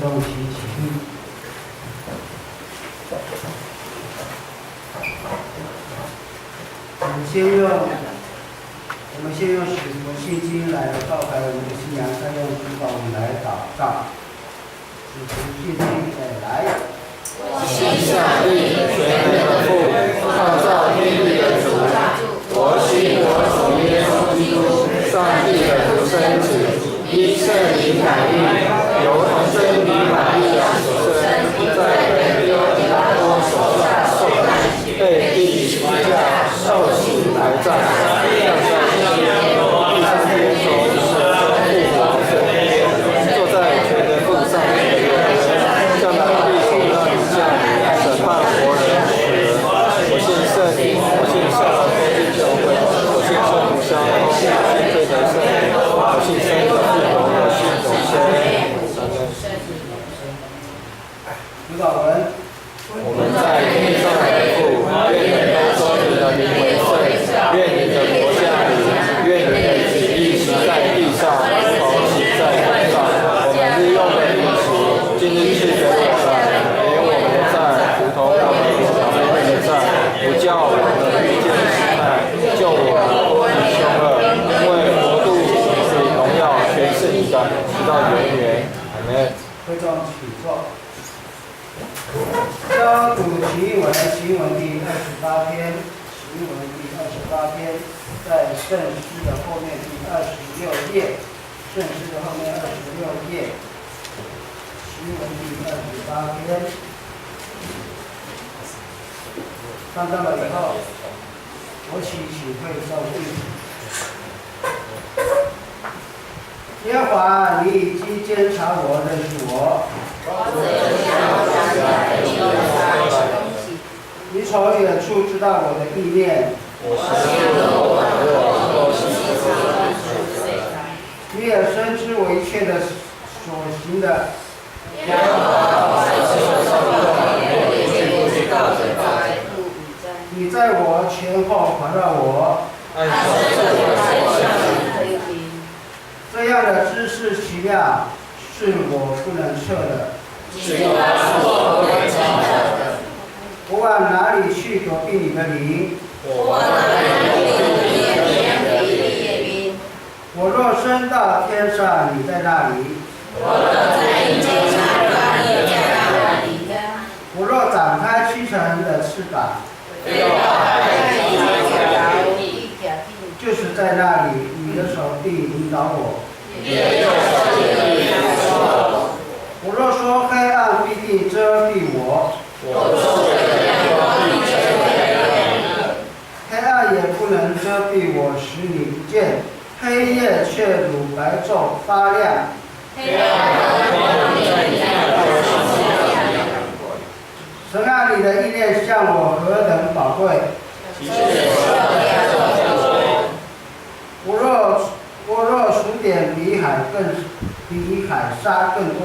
众齐齐。我们先用使徒信经来告白我们的信仰，再用主祷文来祷告。使徒信经来。我信上帝，全能的父，创造天地的主。我信我主耶稣基督，上帝的独生子，因圣灵感应，由童贞女玛利亚所生，在本丢彼拉多手下受难，被钉十字架，受死埋葬，降在天天，第三天从死中复活，坐在全能父上面的右边，将他的手让你下审判活人死人。我信圣灵，我信圣公之教会，我信圣母相通，我信罪得圣灵，我信生的复活，我信永生。主祷文。我们在天上的父，愿人都说你的名为圣，愿你的国降临，愿你的旨意行在地上，如同行在天上。我们日用的饮食，今日赐给我们，免我们的债，如同我们免我们的债，不叫我们遇见试探，救我们脱离凶恶。因为国度、荣耀、全是你的，直到永远。阿门。会众请坐。消读经文第28篇，经文第28篇，在圣诗的后面第26页，圣诗的后面26页，经文第28篇，看到了以后，我请会众弟兄。耶和华，你已经监察我，认识我。你从远处知道我的意念。你也深知我一切的所行的。你在我前后环绕我。这样的知识奇妙，是我不能测的。我往哪里去躲避你的灵？我若升到天上，你在那里；我若展开7层的翅膀，就是在那里，你的手臂引导我。我若说黑暗必定遮蔽我，黑暗也不能遮蔽我，使你不见。黑夜却如白昼发亮。神啊，你的意念向我何等宝贵！我若数点比海沙更多。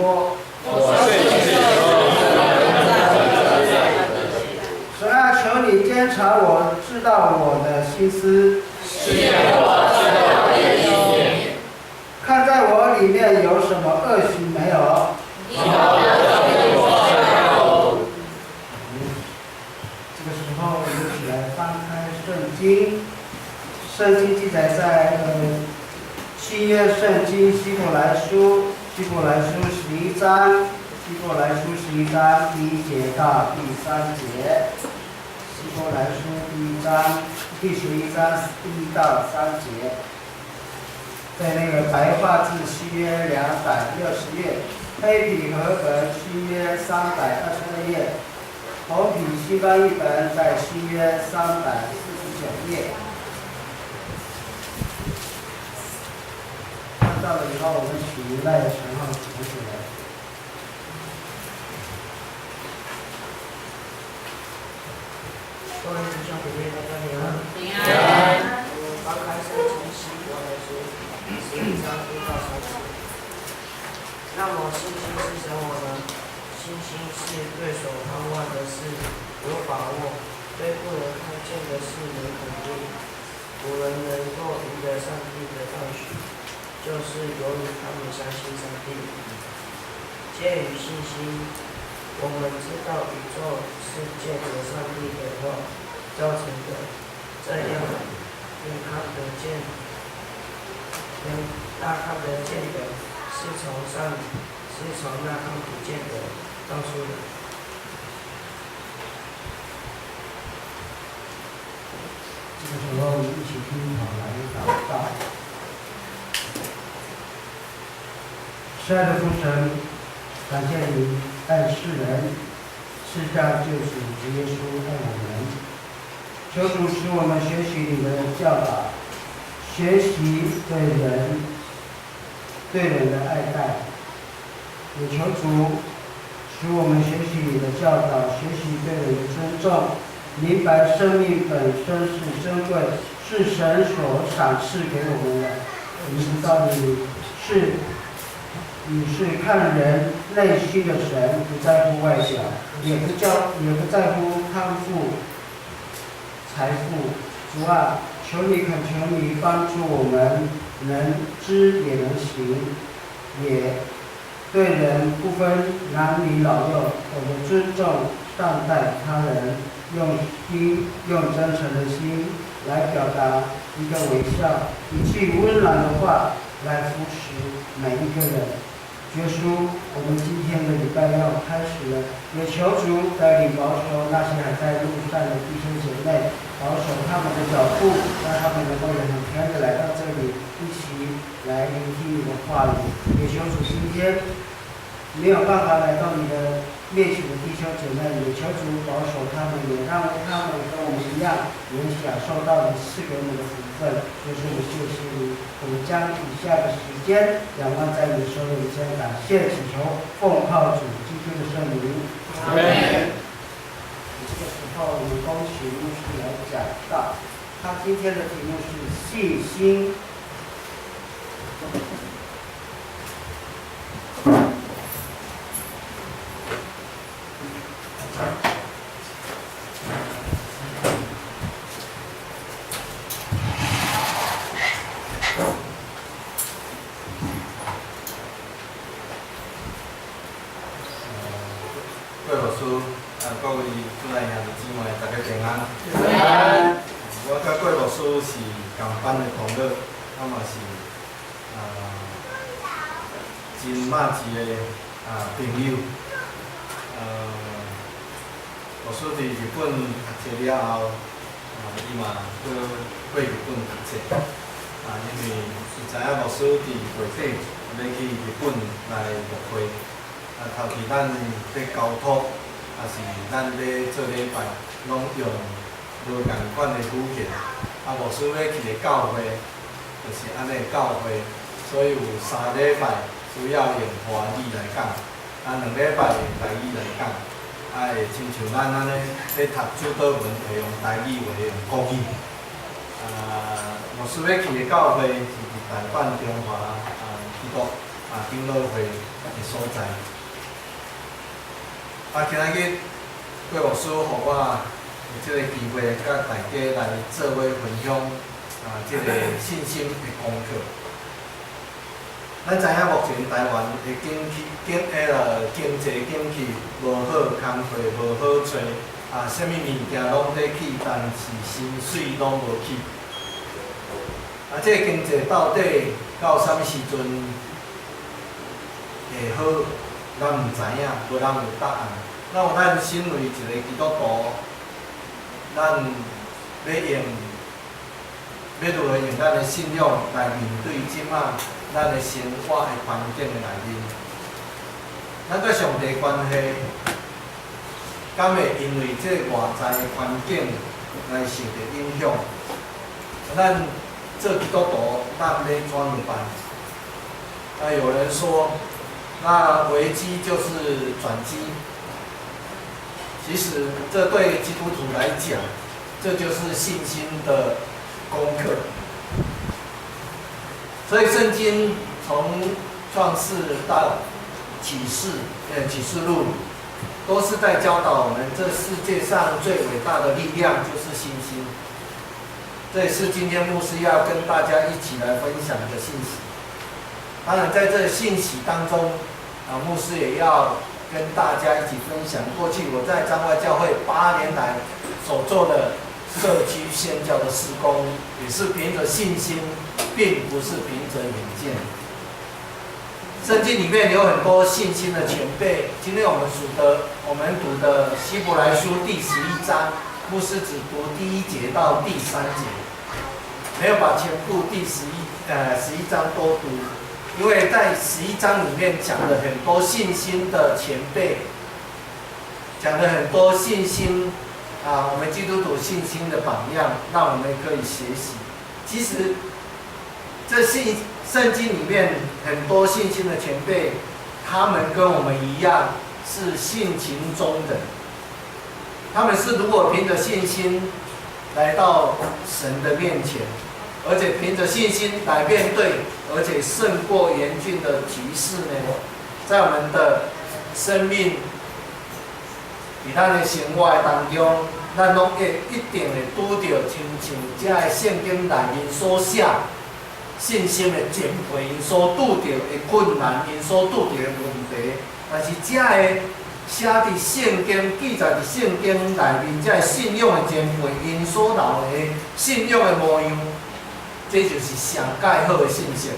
神啊，求你监察我，知道我的心思。看在我里面有什么恶行没有？这个时候，我们一起来翻开圣经。圣经记载在新约圣经希伯来书11章，希伯来书11章第1节到第3节，希伯来书第11章1到3节，在那个白话字新约260页，黑体和本新约322页，红体西方译本在新约349页。到了以后，我们请赖陈浩同学来。各位弟兄姐妹，大家平安。平安。我们翻开圣经希伯来书11章1到3节。那么信心是什么呢？信心是对所盼望的事有把握，对不能看见的事能肯定。古人能够赢得上帝的赞许，就是由于他们相信上帝。介于信心，我们知道宇宙是借着上帝的话造成的，这样眼看得见，大看得见的是从那看不见的造出的。这个时候一起低头来祷告。亲爱的父神，感谢你爱世人，世上救主主耶稣爱我们。求主使我们学习你的教导，学习对人的爱戴。也求主使我们学习你的教导，学习对人的尊重，明白生命本身是珍贵，是神所赏赐给我们的。我们知道你是看人内心的神，不在乎外表，也不在乎康富、财富。主啊，求你恳求你帮助我们能知也能行，也对人不分男女老幼，懂得尊重善待他人，用真诚的心来表达一个微笑，一句温暖的话来扶持每一个人。耶稣，我们今天的礼拜要开始了，也求主带领保守那些还在路上的弟兄姐妹，保守他们的脚步，让他们能够很平安的来到这里，一起来聆听你的话语。也求主今天没有办法来到你的面前的弟兄姐妹，也求主保守他们，也让他们跟我们一样，也享受到你赐给我们的福分。就是我们谢谢你，我们将以下的时间仰望在你手里间，感谢祈求，奉靠主基督的圣名。阿门。这个时候，我们恭请牧师来讲道，他今天的题目是信心。各位牧师，各位主内兄弟姊妹，大家平安。平安。我甲各位牧师是同班的同学，嘛是真默契的朋友。牧师伫日本读册了后，伊嘛去日本读册。因为伊知影牧师伫月底要去日本来牧会。头期咱咧交托，也是咱咧做礼拜，拢用无共款的语言。牧师要去的教会，就是安尼教会，所以有3礼拜需要用华语来讲，2礼拜用台语来讲，会亲像咱安尼咧读主导文会用台语，会用国语。牧师要去的教会是伫台湾中华基督长老会的所在。今仔日各位牧师，互我有即个机会，甲大家来做伙分享即个信心的功课。咱知影目前台湾的经济景气无好，工课无好找，啥物物件拢在起，但是薪水拢无起。即个经济到底到啥物时阵会好？咱毋知影，无人有答案。那有咱身为一个基督徒，咱要如何用咱的信仰来面对即马咱的生活的环境的内面？咱甲上帝关系，敢会因为这外在的环境来受到影响？咱做基督徒，咱要怎么办？有人说，那危机就是转机。其实，这对基督徒来讲，这就是信心的功课。所以，圣经从创世到启示录，都是在教导我们，这世界上最伟大的力量就是信心。这也是今天牧师要跟大家一起来分享的信息。当然，在这信息当中，牧师也要跟大家一起分享，过去我在彰化教会8年来所做的社区宣教的事工，也是凭着信心，并不是凭着眼见。圣经里面有很多信心的前辈，今天我们读的希伯来书第11章，牧师只读第1节到第3节，没有把全部第11章都读。因为在11章里面讲了很多信心的前辈，讲了很多信心我们基督徒信心的榜样，让我们可以学习。其实，这圣经里面很多信心的前辈，他们跟我们一样是性情中人，他们是如果凭着信心来到神的面前，而且凭着信心来面对，而且胜过严峻的局势呢，在我们的生命，伫咱的生活当中，咱拢会一定会拄到亲像这个圣经内面所写信心的前辈因所拄到的困难，因所拄到的问题，但是这个写伫圣经、记载伫圣经内面，这个信仰的前辈因所留的信仰的模样。这就是上介好的信息。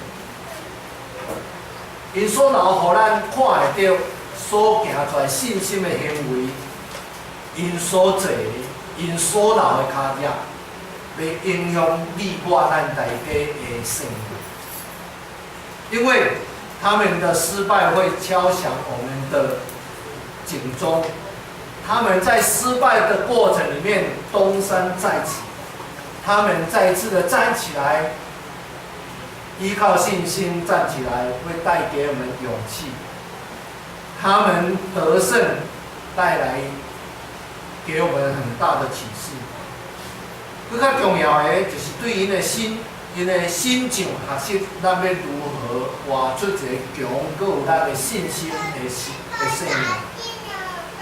因所留，互咱看会到所行出来信心的行为，因所做的，因所留的脚迹，来影响你我咱大家的生活。因为他们的失败会敲响我们的警钟，他们在失败的过程里面东山再起。他们再一次的站起来，依靠信心站起来，会带给我们勇气。他们得胜，带来给我们很大的启示。更较重要的就是对因的心情学习，咱要如何活出一个强，搁有咱的信心的生命。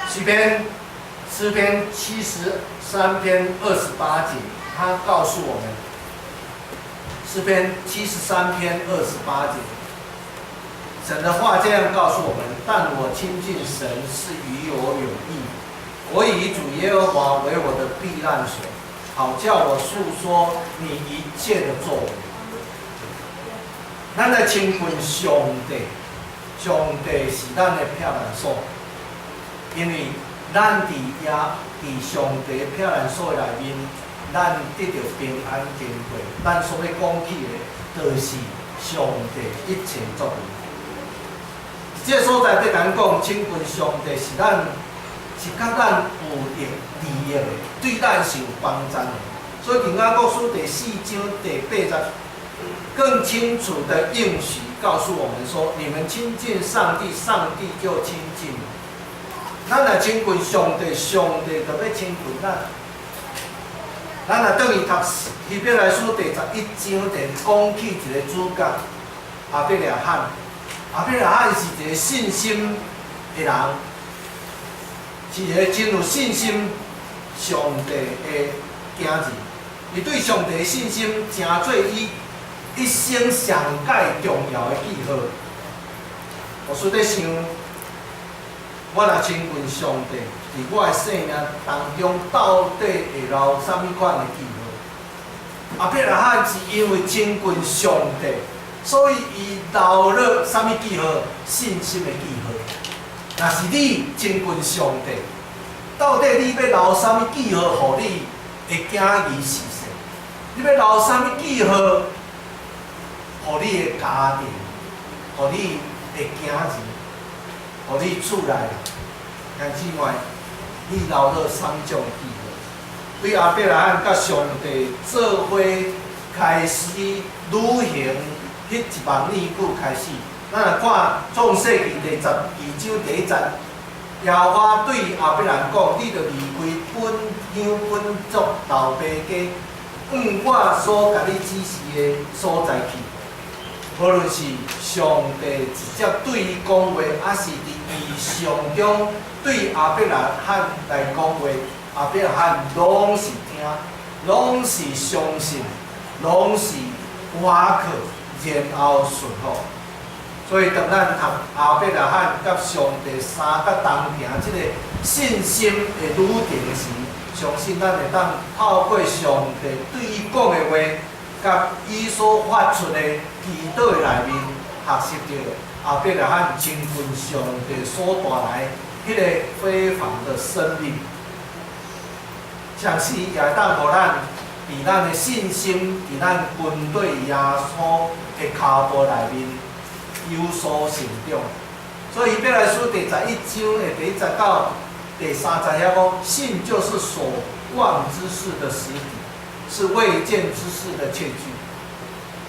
诗篇73篇28节。他告诉我们，诗篇73篇28节，神的话这样告诉我们：但我亲近神是与我有益，我以主耶和华为我的避难所，好叫我述说你一切的作为。咱来亲近上帝，上帝是咱的避难所，因为咱伫上帝的避难所内面。咱得到平安经过，咱所要讲起的，就是上帝一切作为。这个所在对咱讲，亲近上帝是甲咱有利益的，对咱是有帮助的。所以《平安国书》第4章第8节，更清楚的应许告诉我们说：你们亲近上帝，上帝就亲近你。咱若亲近上帝，上帝就要亲近咱。咱若等于读《希伯来书》第11章，就讲起一个主角亚伯拉罕。亚伯拉罕是一个信心的人，是一个真有信心上帝的囝儿。伊对上帝的信心，成做伊一生上界重要的记号。我说在想，我若亲近上帝。伫我的生命当中，到底会留啥物款的记号？亚伯拉罕是因为亲近上帝，所以伊留了啥物记号？信心的记号。若是你亲近上帝，到底你要留啥物记号，互你的囝儿是谁？你要留啥物记号，互你的家庭，互你的囝儿，互你厝内人？但之外，你留了3种记号。对亚伯拉罕甲上帝做伙开始旅行，迄10000年久开始。咱来看创世纪第12章第1节，耶和华对亚伯兰讲：你着离开本乡本族老爸家，往我所甲你指示的所在去。无论是上帝直接对伊讲话，还是伫异象中对亚伯拉罕来讲话，亚伯拉罕拢是听，拢是相信，拢是倚靠，然后顺服。所以当咱读阿伯拉罕甲上帝三甲同行即个信心的旅程时，相信咱会当透过上帝对伊讲的话，甲伊所发出的祈祷的内面，学习到阿伯拉罕亲近上帝所带来迄个非凡的生命。同时也会当互咱伫咱的信心，伫咱军队耶稣的脚步内面有所成长。所以《以弗所书》第11章的第19到第30遐讲，信就是所望之事的实底，是未见之事的确据。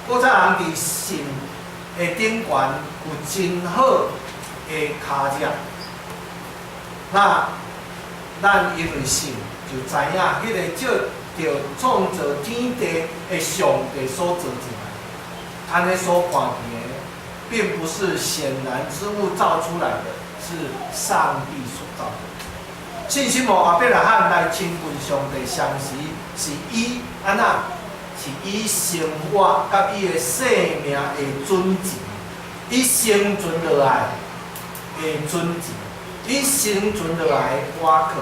搁再人伫信的顶悬有真好的脚掌，那咱因为信，就知影迄个借着创造天地的上帝所做出来，安尼所看见的，并不是显然之物造出来的，是上帝所造的。信心无阿伯拉罕来亲近上帝相时，是以安那？是以生活甲伊的生命的准则，以生存落来的准则，以生存落来的瓦靠。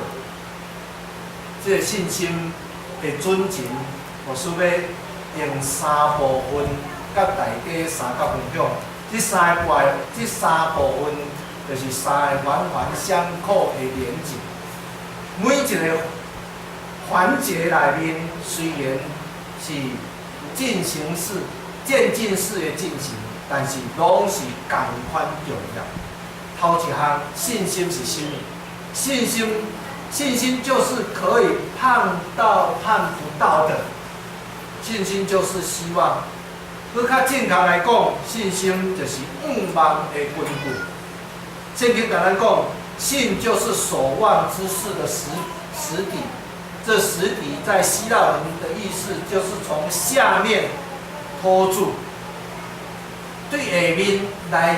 这个信心的准则，我需要用3部分，甲大家三角分享。这三部分就是三个环环相扣的连接。每一个环节内面，虽然是进行式、渐进式的进行，但是拢是同款重要。头一项信心是什么？信心就是可以盼不到的，信心就是希望。搁较正确来讲，信心就是望的根据。圣经甲咱讲，信就是所望之事的实底。这实底在希腊文的意思就是从下面托住，对下面来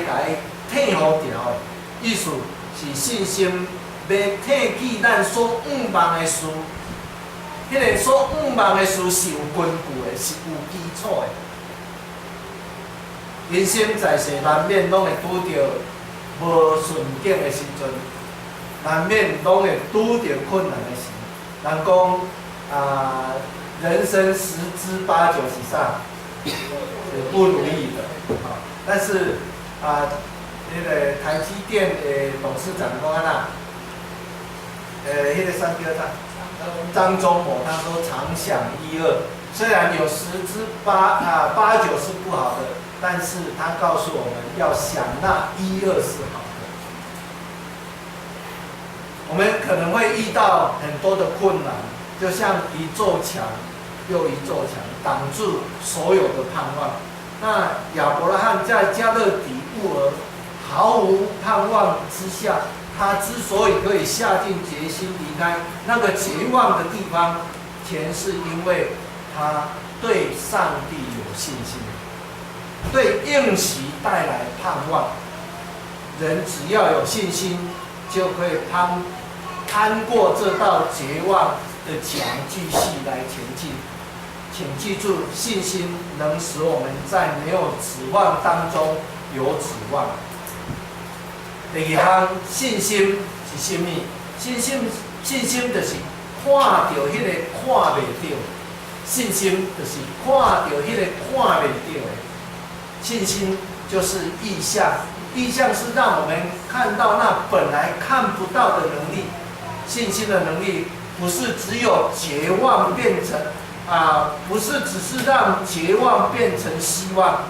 替互调的意思是信心要替起咱所望的事，迄个所望的事是有根据的，是有基础的。人生在世难免拢会拄着无顺境的时阵，难免拢会拄着困难的时。人讲人生10之8、9是啥？是不如意的。但是那个台积电的董事长讲安那，那个三哥张忠谋他说常想1、2，虽然有10之8、8、9是不好的，但是他告诉我们要想那1、2是好的。我们可能会遇到很多的困难，就像一座墙又一座墙，挡住所有的盼望。那亚伯拉罕在加勒底乌尔毫无盼望之下，他之所以可以下定决心离开那个绝望的地方，全是因为他对上帝有信心，对应许带来盼望。人只要有信心，就可以攀过这道绝望的墙，继续来前进。请记住，信心能使我们在没有指望当中有指望。第二项，信心是什么？信心就是看到迄个看袂到，信心就是看到迄个看袂到的。信心就是意象，意象是让我们看到那本来看不到的能力。信心的能力不是只有绝望变成不是只是让绝望变成希望，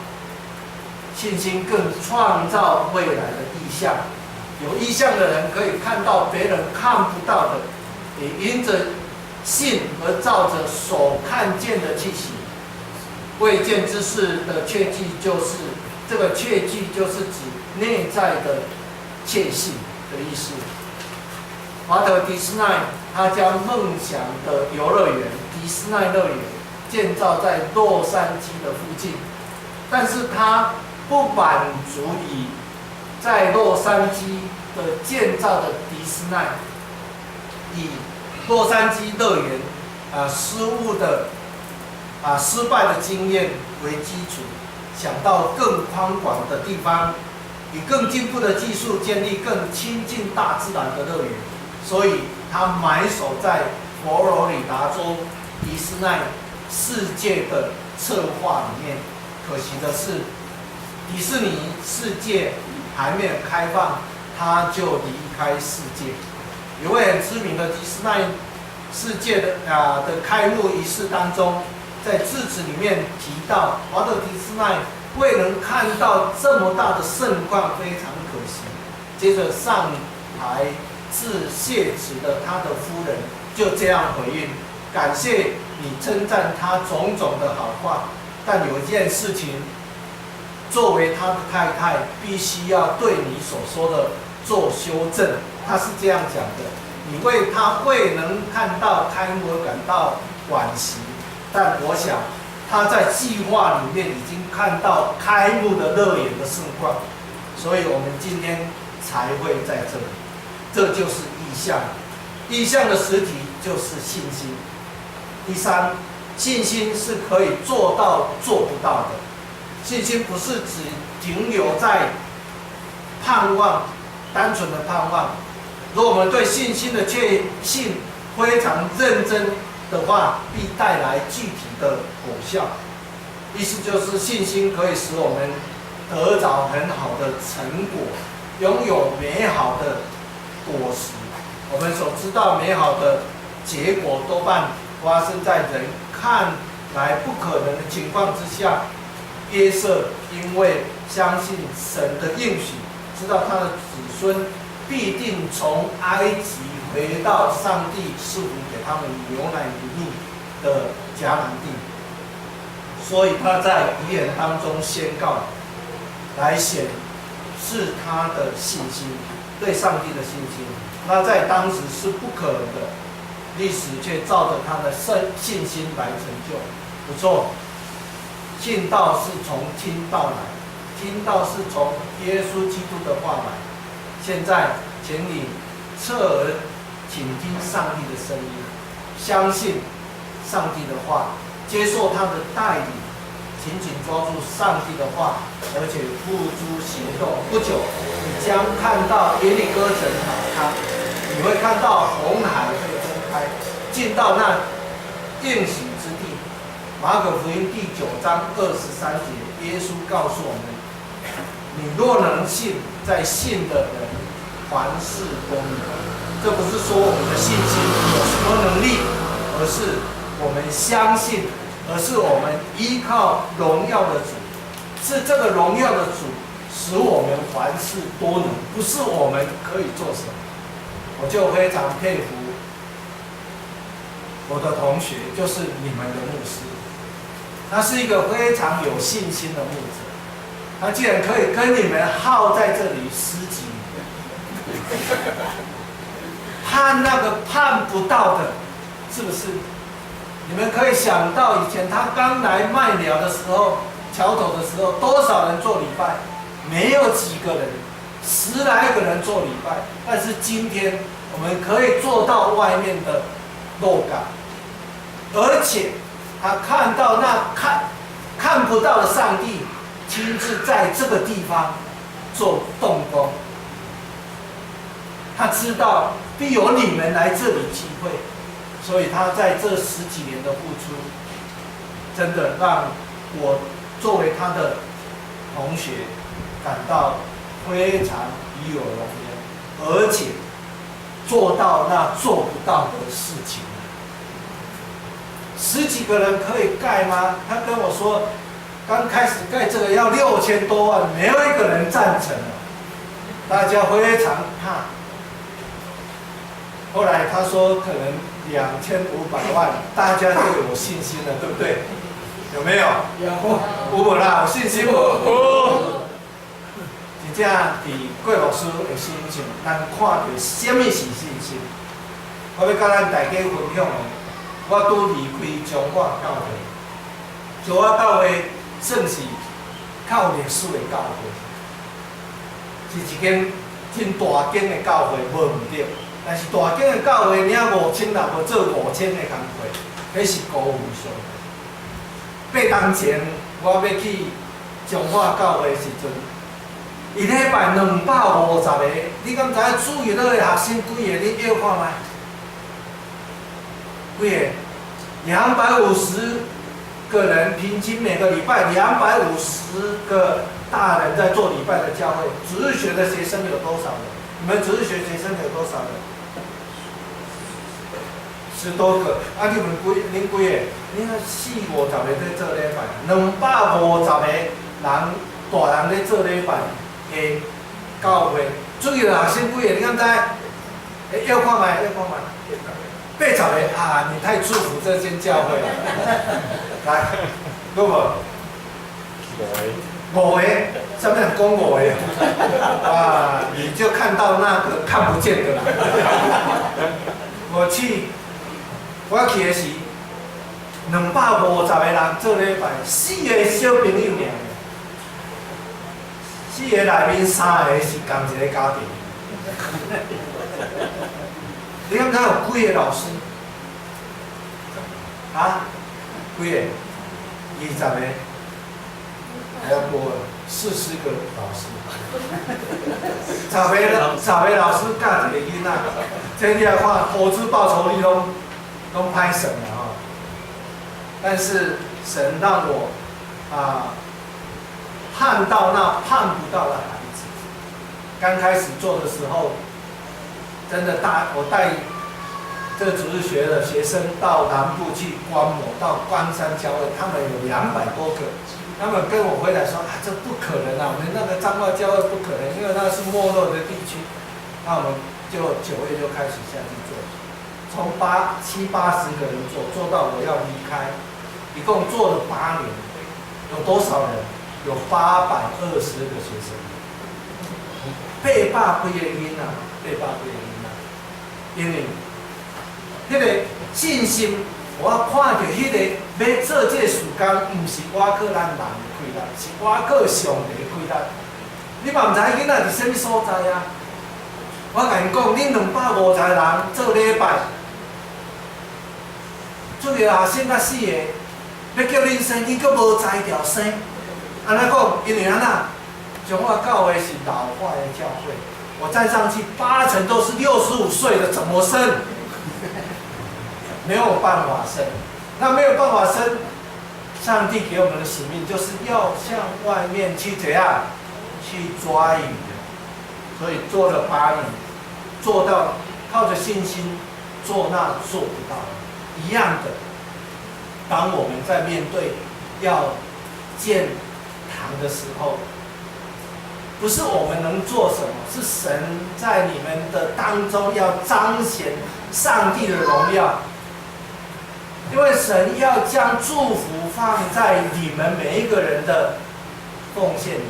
信心更创造未来的意象。有意象的人可以看到别人看不到的，也因着信而照着所看见的去行。未见之事的确据就是这个确据，就是指内在的确信的意思。华特迪士尼他将梦想的游乐园迪士尼乐园建造在洛杉矶的附近，但是他不满足于在洛杉矶的建造的迪士尼，以洛杉矶乐园失败的经验为基础，想到更宽广的地方，以更进步的技术建立更亲近大自然的乐园，所以他埋首在佛罗里达州迪士尼世界的策划里面。可惜的是，迪士尼世界还没有开放，他就离开世界。有位很知名的迪士尼世界的开幕仪式当中，在致辞里面提到，华特迪士尼未能看到这么大的盛况，非常可惜。接着上台致谢词的他的夫人就这样回应：感谢你称赞他种种的好话，但有一件事情，作为他的太太，必须要对你所说的做修正。他是这样讲的：你为他未能看到开幕而感到惋惜，但我想他在计划里面已经看到开幕的乐园的盛况，所以我们今天才会在这里。这就是意象，意象的实体就是信心。第三，信心是可以做到做不到的。信心不是只停留在盼望，单纯的盼望。如果我们对信心的确信非常认真的话，必带来具体的果效。意思就是信心可以使我们得着很好的成果，拥有美好的果实。我们所知道美好的结果多半发生在人看来不可能的情况之下。约瑟因为相信神的应许，知道他的子孙必定从埃及回到上帝赐福给他们牛奶与蜜的迦南地，所以他在遗言当中宣告，来显示他的信心，对上帝的信心。那在当时是不可能的，历史却照着他的信心来成就。不错，信道是从听道来，听道是从耶稣基督的话来。现在，请你侧耳倾听上帝的声音，相信上帝的话，接受他的带领，紧紧抓住上帝的话，而且付诸行动。不久，你将看到耶利哥城倒塌，你会看到红海会分开，进到那应许之地。马可福音第9章23节，耶稣告诉我们：你若能信，在信的人凡事都能。这不是说我们的信心有什么能力，而是我们相信，而是我们依靠荣耀的主，是这个荣耀的主使我们凡事都能，不是我们可以做什么。我就非常佩服我的同学，就是你们的牧师。他是一个非常有信心的牧者，他竟然可以跟你们耗在这里10几年，盼那个盼不到的，是不是？你们可以想到以前他刚来麦寮的时候，桥头的时候，多少人做礼拜？没有几个人，10来个人做礼拜。但是今天我们可以做到外面的漏感，而且他看到那看不到的上帝亲自在这个地方做动工，他知道必有你们来这里聚会，所以他在这10几年的付出，真的让我作为他的同学感到非常与有荣焉，而且做到那做不到的事情。10几个人可以盖吗？他跟我说，刚开始盖这个要6000多万，没有一个人赞成了，大家非常怕。后来他说可能2500万，大家就有信心了，对不对？有没有？有无啦？有信心无？真正比郭老师的心情，咱看到什么是信心？我要甲咱大家分享的。我拄离开中华教会，中华教会算是较有历史的教会，是一间真大间的教会，无毋对。但是大间的教会，领5000人，无做5000的工课，迄是高无上。8年前我要去中华教会的时阵，一礼拜250个，你敢知影注意到的学生几个？你约看卖？几个？250个人，平均每个礼拜250个大人在做礼拜的教会。主日学的学生有多少人？你们主日学学生有多少人？10多个。啊，你们恁几个？你看450个在做礼拜，250个人大人在做礼拜的教会。注意了，学生几个？你敢知？要看卖，要看卖。80个啊！你太祝福这间教会了。来，够无？5个，上面讲5个，啊，你就看到那个看不见的啦。我去的是250个人做礼拜，4个小朋友尔，4个内面3个是同一个家庭。你敢知有几个老师？啊？几个？20个，还要多40个老师。10个老师教一个囡仔，这你来看投资报酬率拢歹算啦吼。但是神让我盼到那盼不到的孩子。刚开始做的时候。真的我带这个主日学的学生到南部去观摩，到关山教会，他们有200多个。他们跟我回来说啊，这不可能啊，我们那个彰化教会不可能，因为那是没落的地区。那我们就9月就开始下去做，从70、80个人做到我要离开，一共做了8年，有多少人？有820个学生，800几个囡仔，800几个囡仔。因为迄个信心，我看到迄个要做这个事工，毋是我靠咱人的开力，是我靠上帝的开力。你嘛毋知囡仔伫什么所在啊？我甲因讲，恁250个人做礼拜，做个学生甲4个，要叫恁生，恁阁无才调生。安怎讲？因为安怎？彰化教会是老化的教会。我站上去，8成都是65岁的，怎么生？没有办法生。那没有办法生，上帝给我们的使命就是要向外面去怎样？去抓鱼。所以做了8年，做到靠着信心做那做不到一样的。当我们在面对要建堂的时候，不是我们能做什么，是神在你们的当中要彰显上帝的荣耀。因为神要将祝福放在你们每一个人的奉献里面。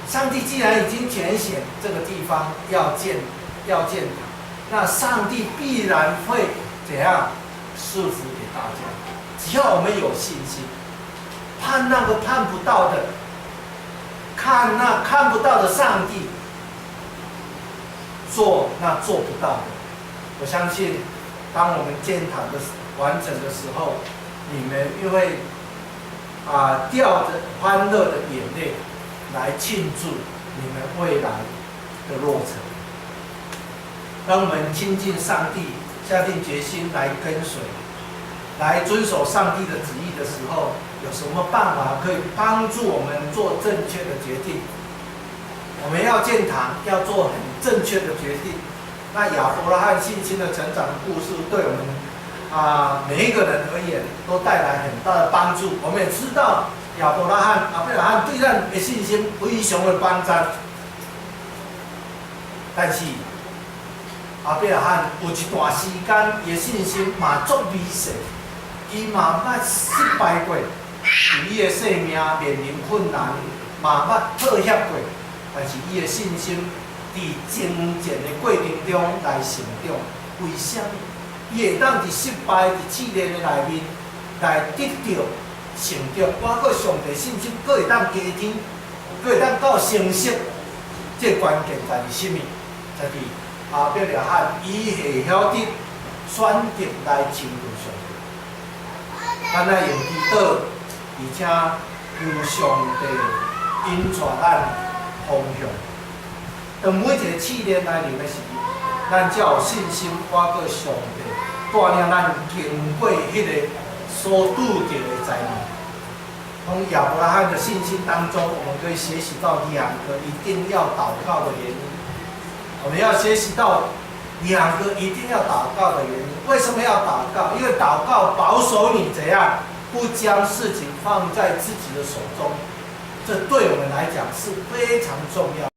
上帝既然已经拣选这个地方要建堂，那上帝必然会怎样赐福给大家？只要我们有信心，盼那个盼不到的。看那看不到的上帝，做那做不到的。我相信，当我们建堂的完整的时候，你们又会掉着欢乐的眼泪来庆祝你们未来的落成。当我们亲近上帝，下定决心来跟随，来遵守上帝的旨意的时候，有什么办法可以帮助我们做正确的决定？我们要建堂，要做很正确的决定。那亚伯拉罕信心的成长的故事，对我们每一个人而言，都带来很大的帮助。我们也知道亚伯拉罕对咱的信心非常的帮助，但是亚伯拉罕有一段时间，伊的信心嘛足微细，伊嘛捌失败过。伊的生命面临困难，嘛捌妥协过，但是伊的信心伫精进的过程中来成长。为什么？伊会当伫失败、伫试炼的内面来得到成长？我搁上帝信心，搁会当加添，搁会当到成熟。这关键在于什么？在于亚伯拉罕，伊会晓得选择来亲近上帝。咱来用祈祷。而且求上帝引带咱方向。当每一个试炼来临的时候，咱才有信心跨过上帝带领咱经过迄个所拄着的灾难。从亚伯拉罕的信心当中，我们可以学习到2个一定要祷告的原因。我们要学习到2个一定要祷告的原因。为什么要祷告？因为祷告保守你怎样，不将事情放在自己的手中。这对我们来讲是非常重要